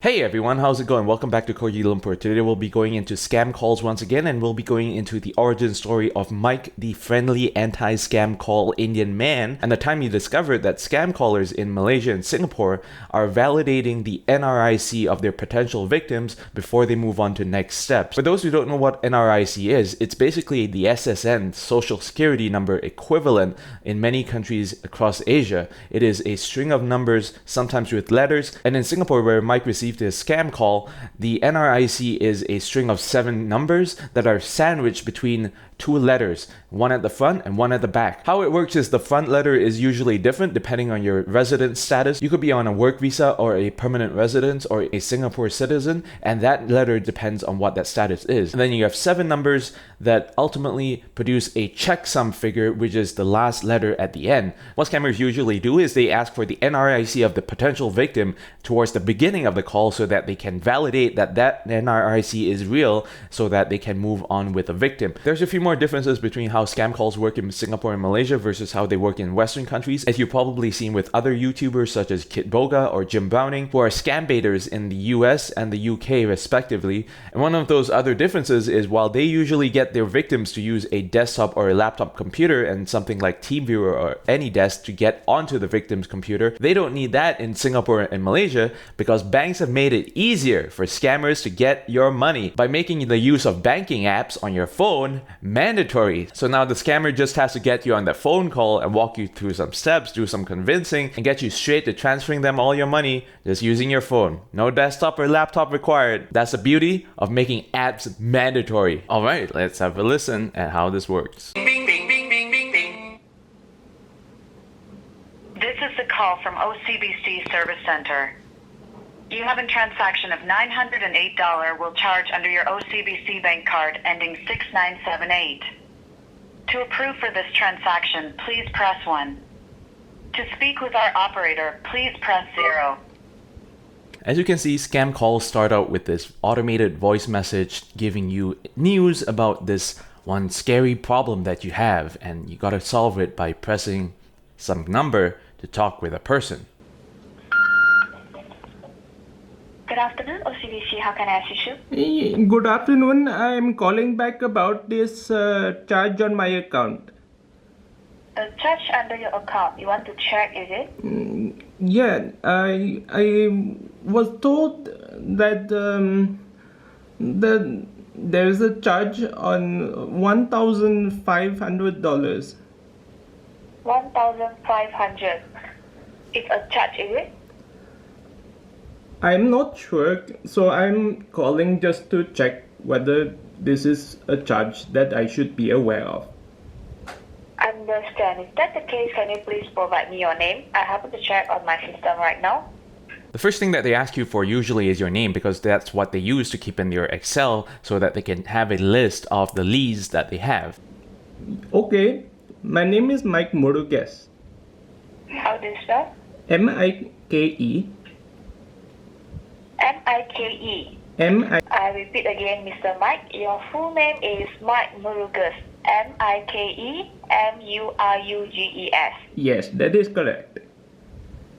Hey everyone, how's it going? Welcome back to Kuala Lumpur. Today we'll be going into scam calls once again, and we'll be going into the origin story of Mike, the friendly anti-scam call Indian man, and the time he discovered that scam callers in Malaysia and Singapore are validating the NRIC of their potential victims before they move on to next steps. For those who don't know what NRIC is, it's basically the SSN, Social Security number equivalent in many countries across Asia. It is a string of numbers, sometimes with letters, and in Singapore where Mike received a scam call, the NRIC is a string of 7 numbers that are sandwiched between 2 letters, one at the front and one at the back. How it works is the front letter is usually different depending on your residence status. You could be on a work visa or a permanent residence or a Singapore citizen, and that letter depends on what that status is. And then you have 7 numbers that ultimately produce a checksum figure, which is the last letter at the end. What scammers usually do is they ask for the NRIC of the potential victim towards the beginning of the call so that they can validate that that NRIC is real so that they can move on with the victim. There's a few more differences between how scam calls work in Singapore and Malaysia versus how they work in Western countries, as you've probably seen with other YouTubers such as Kitboga or Jim Browning, who are scam baiters in the US and the UK respectively. And one of those other differences is while they usually get their victims to use a desktop or a laptop computer and something like TeamViewer or AnyDesk to get onto the victim's computer, they don't need that in Singapore and Malaysia because banks have made it easier for scammers to get your money by making the use of banking apps on your phone mandatory. So now the scammer just has to get you on that phone call and walk you through some steps, do some convincing, and get you straight to transferring them all your money just using your phone. No desktop or laptop required. That's the beauty of making apps mandatory. Alright, let's have a listen at how this works. Bing, bing, bing, bing, bing, bing. This is the call from OCBC Service Center. You have a transaction of $908 will charge under your OCBC Bank card ending 6978. To approve for this transaction, please press 1. To speak with our operator, please press 0. As you can see, scam calls start out with this automated voice message giving you news about this one scary problem that you have, and you gotta solve it by pressing some number to talk with a person. Good afternoon, OCBC. How can I assist you? Good afternoon. I am calling back about this charge on my account. A charge under your account. You want to check, is it? Yeah, I was told that there is a charge on $1,500. 1,500. It's a charge, is it? I'm not sure, so I'm calling just to check whether this is a charge that I should be aware of. Understand. If that's the case, can you please provide me your name? I happen to check on my system right now. The first thing that they ask you for usually is your name because that's what they use to keep in their Excel so that they can have a list of the leads that they have. Okay, my name is Mike Murugas. How do you spell? M-I-K-E. M-I-K-E. M-I... I repeat again, Mr. Mike. Your full name is Mike Murugas. M-I-K-E-M-U-R-U-G-E-S. Yes, that is correct.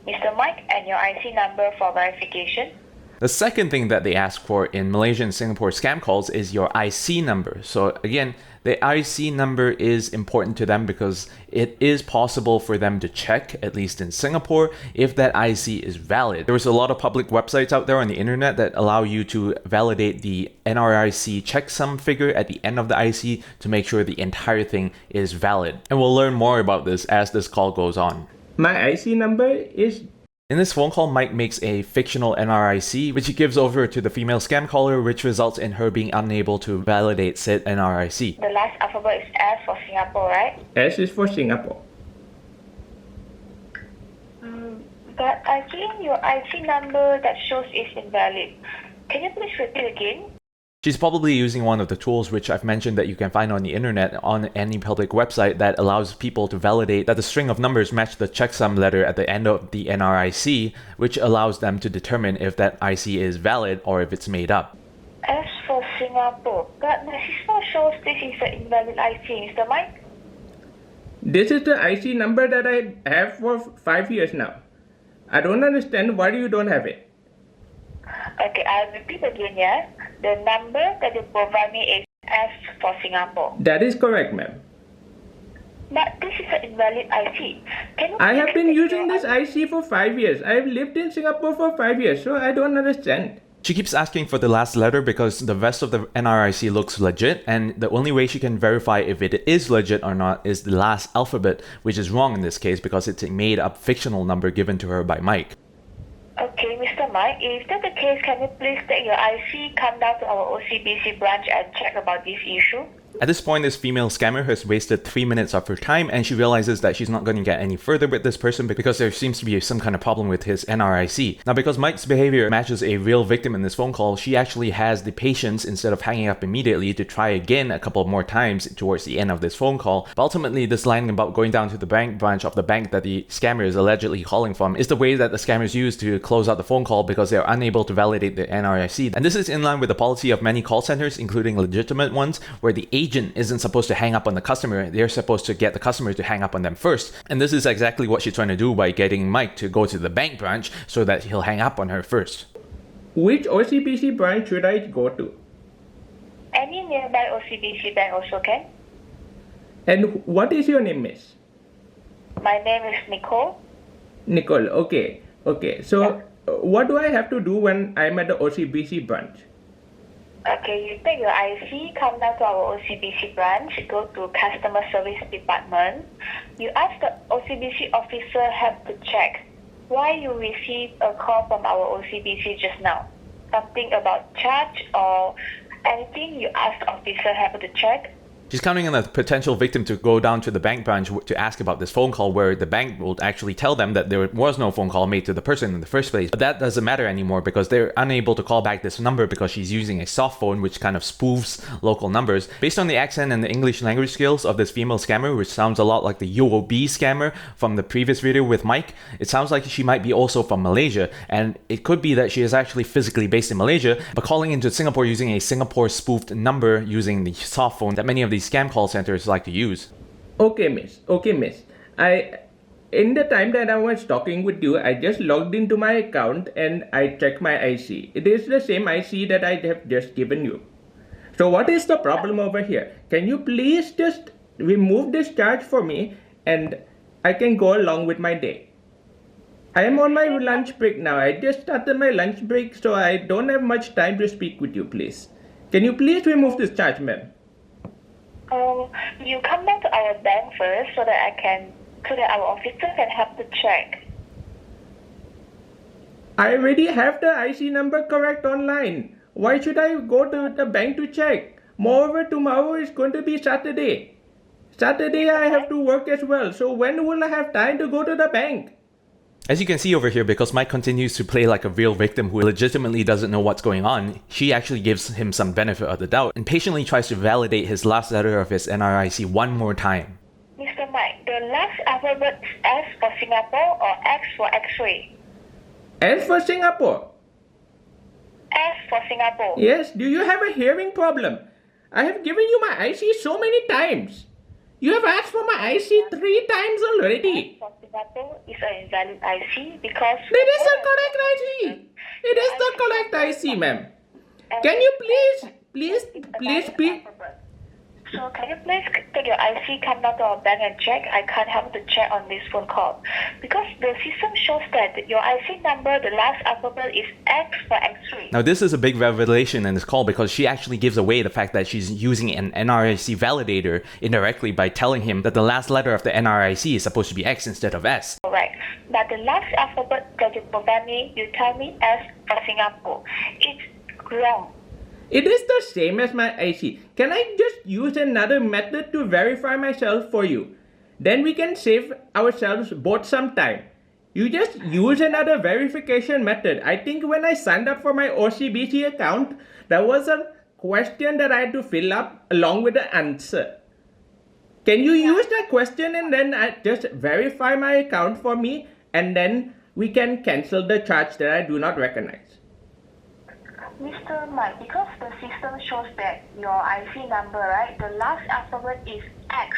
Mr. Mike, and your IC number for verification. The second thing that they ask for in Malaysia and Singapore scam calls is your IC number. So again, the IC number is important to them because it is possible for them to check, at least in Singapore, if that IC is valid. There's a lot of public websites out there on the internet that allow you to validate the NRIC checksum figure at the end of the IC to make sure the entire thing is valid. And we'll learn more about this as this call goes on. My IC number is... In this phone call, Mike makes a fictional NRIC, which he gives over to the female scam caller, which results in her being unable to validate said NRIC. The last alphabet is S for Singapore, right? S is for Singapore. But I think your IC number that shows is invalid. Can you please repeat again? She's probably using one of the tools which I've mentioned that you can find on the internet on any public website that allows people to validate that the string of numbers match the checksum letter at the end of the NRIC, which allows them to determine if that IC is valid or if it's made up. S for Singapore. But my system shows this is an invalid IC, Mr. Mike. This is the IC number that I have for 5 years now. I don't understand why you don't have it. Okay, I'll repeat again, yeah? The number that you provide me is S for Singapore. That is correct, ma'am. But this is an invalid IC. Can you I have been please using your this IC for 5 years. I have lived in Singapore for 5 years, so I don't understand. She keeps asking for the last letter because the rest of the NRIC looks legit, and the only way she can verify if it is legit or not is the last alphabet, which is wrong in this case because it's a made-up fictional number given to her by Mike. Okay, Mr. Mike, if that's the case, can you please take your IC, come down to our OCBC branch and check about this issue? At this point, this female scammer has wasted 3 minutes of her time, and she realizes that she's not going to get any further with this person because there seems to be some kind of problem with his NRIC. Now, because Mike's behavior matches a real victim in this phone call, she actually has the patience, instead of hanging up immediately, to try again a couple more times towards the end of this phone call. But ultimately, this line about going down to the bank branch of the bank that the scammer is allegedly calling from is the way that the scammers use to close out the phone call because they're unable to validate the NRIC. And this is in line with the policy of many call centers, including legitimate ones, where the agent isn't supposed to hang up on the customer. They're supposed to get the customer to hang up on them first. And this is exactly what she's trying to do by getting Mike to go to the bank branch so that he'll hang up on her first. Which OCBC branch should I go to? Any nearby OCBC bank also can. And what is your name, miss? My name is Nicole. Nicole, okay. Okay, so what do I have to do when I'm at the OCBC branch? Okay, you take your IC, come down to our OCBC branch, go to customer service department. You ask the OCBC officer help to check why you received a call from our OCBC just now. Something about charge or anything, you ask the officer help to check. She's counting on the potential victim to go down to the bank branch to ask about this phone call, where the bank will actually tell them that there was no phone call made to the person in the first place. But that doesn't matter anymore because they're unable to call back this number because she's using a soft phone which kind of spoofs local numbers. Based on the accent and the English language skills of this female scammer, which sounds a lot like the UOB scammer from the previous video with Mike, it sounds like she might be also from Malaysia, and it could be that she is actually physically based in Malaysia, but calling into Singapore using a Singapore spoofed number using the soft phone that many of these scam call centers like to use. Okay, miss. Okay, miss. In the time that I was talking with you, I just logged into my account and I checked my IC. It is the same IC that I have just given you. So what is the problem over here? Can you please just remove this charge for me and I can go along with my day? I am on my lunch break now. I just started my lunch break, so I don't have much time to speak with you, please. Can you please remove this charge, ma'am? You come down to our bank first so that our officer can help to check. I already have the IC number correct online. Why should I go to the bank to check? Moreover, tomorrow is going to be Saturday. Saturday I have to work as well. So when will I have time to go to the bank? As you can see over here, because Mike continues to play like a real victim who legitimately doesn't know what's going on, she actually gives him some benefit of the doubt and patiently tries to validate his last letter of his NRIC one more time. Mr. Mike, the last alphabet is S for Singapore or X for X-ray? S for Singapore. S for Singapore. Yes, do you have a hearing problem? I have given you my IC so many times. You have asked for my IC 3 times already. S for Singapore is an invalid IC because... It is the correct IC. It is the correct IC, ma'am. Can you please speak? So can you please take your IC, come down to our bank and check? I can't help to check on this phone call. Because the system shows that your IC number, the last alphabet is X for X-ray. Now this is a big revelation in this call because she actually gives away the fact that she's using an NRIC validator indirectly by telling him that the last letter of the NRIC is supposed to be X instead of S. Correct. But the last alphabet that you provide me, you tell me S for Singapore. It's wrong. It is the same as my IC. Can I just use another method to verify myself for you? Then we can save ourselves both some time. You just use another verification method. I think when I signed up for my OCBC account, there was a question that I had to fill up along with the answer. Can you use that question and then just verify my account for me, and then we can cancel the charge that I do not recognize? Mr. Mike, because the system shows that your IC number, right, the last alphabet is X.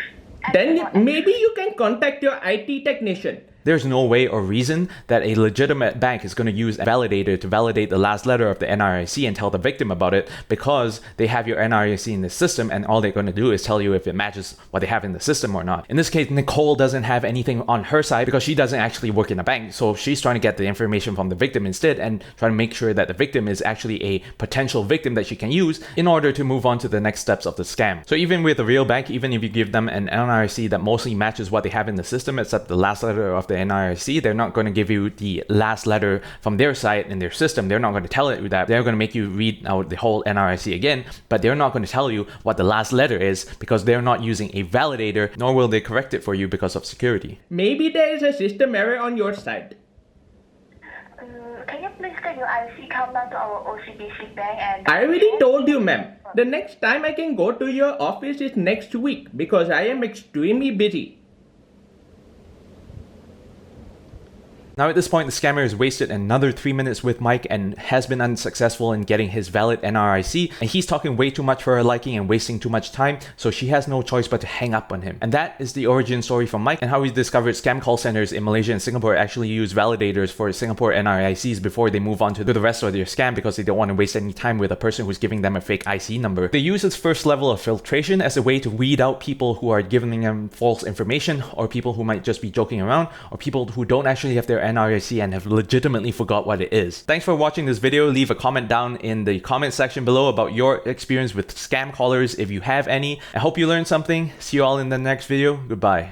Then maybe you can contact your IT technician. There's no way or reason that a legitimate bank is going to use a validator to validate the last letter of the NRIC and tell the victim about it, because they have your NRIC in the system and all they're going to do is tell you if it matches what they have in the system or not. In this case, Nicole doesn't have anything on her side because she doesn't actually work in a bank. So she's trying to get the information from the victim instead and trying to make sure that the victim is actually a potential victim that she can use in order to move on to the next steps of the scam. So even with a real bank, even if you give them an NRIC that mostly matches what they have in the system except the last letter of the NRIC, they're not going to give you the last letter from their side in their system. They're not going to tell you that. They're going to make you read out the whole NRIC again, but they're not going to tell you what the last letter is because they're not using a validator, nor will they correct it for you because of security. Maybe there is a system error on your side. Can you please get your IC come down to our OCBC Bank and... I already told you, ma'am. The next time I can go to your office is next week because I am extremely busy. Now at this point, the scammer has wasted another 3 minutes with Mike and has been unsuccessful in getting his valid NRIC, and he's talking way too much for her liking and wasting too much time, so she has no choice but to hang up on him. And that is the origin story from Mike and how he discovered scam call centers in Malaysia and Singapore actually use validators for Singapore NRICs before they move on to the rest of their scam because they don't want to waste any time with a person who's giving them a fake IC number. They use this first level of filtration as a way to weed out people who are giving them false information, or people who might just be joking around, or people who don't actually have their NRIC and have legitimately forgot what it is. Thanks for watching this video. Leave a comment down in the comment section below about your experience with scam callers if you have any. I hope you learned something. See you all in the next video. Goodbye.